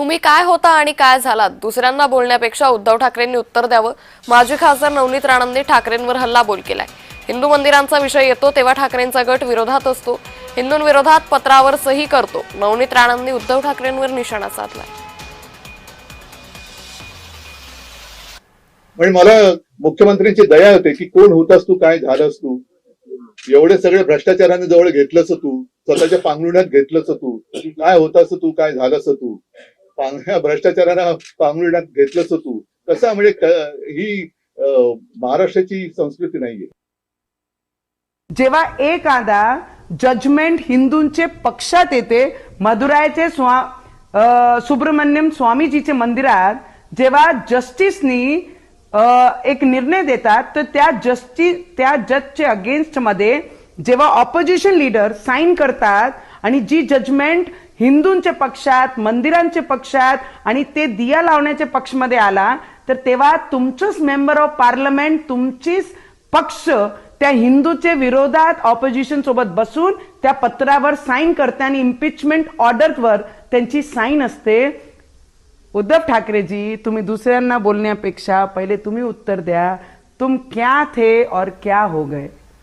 तुम्ही काय होता आणि काय झालात दुसऱ्यांना बोलण्यापेक्षा उद्धव ठाकरेंनी उत्तर द्यावं. माजी खासदार नवनीत राणांनी ठाकरेंवर हल्लाबोल केलाय. हिंदू मंदिरांचा विषय येतो तेव्हा ठाकरेंचा गट विरोधात असतो. हिंदूंविरोधात पत्रावर सही करतो. नवनीत राणांनी उद्धव ठाकरेंवर निशाणा साधलाय. पण मला मुख्यमंत्र्यांची दया होते की कोण होतास तू, काय झालास तू, एवढे सगळे भ्रष्टाचाराने जवळ घेतलंस तू, स्वतःच्या पांगुळ्यात घेतलंस तू, काय होतास तू, काय झालंस तू, भ्रष्टाचारानं पांगुळ्यात घेतलंस तू. कसं म्हणजे ही महाराष्ट्राची संस्कृती नाहीये. जेव्हा एखादा जजमेंट हिंदूंचे पक्षात येते, मदुराईचे सुब्रमण्यम स्वामीजीचे मंदिरात जेव्हा जस्टिसनी एक निर्णय देतात, तर त्या जजचे अगेन्स्ट मध्ये जेव्हा ऑपोजिशन लीडर साइन करतात आणि जी जजमेंट हिंदूंच्या पक्षात, मंदिरांच्या पक्षात आणि ते दिया लावण्याच्या पक्षमध्ये आला, तर तेव्हा तुमचंच मेंबर ऑफ पार्लमेंट, तुमचीच पक्ष त्या हिंदूच्या विरोधात ऑपोजिशन सोबत बसून त्या पत्रावर साइन करते आणि इम्पिचमेंट ऑर्डरवर त्यांची साइन असते. उद्धव ठाकरेजी, तुम्ही दुसऱ्यांना बोलण्यापेक्षा पहिले तुम्ही उत्तर द्या. तुम क्या थे और क्या हो गए.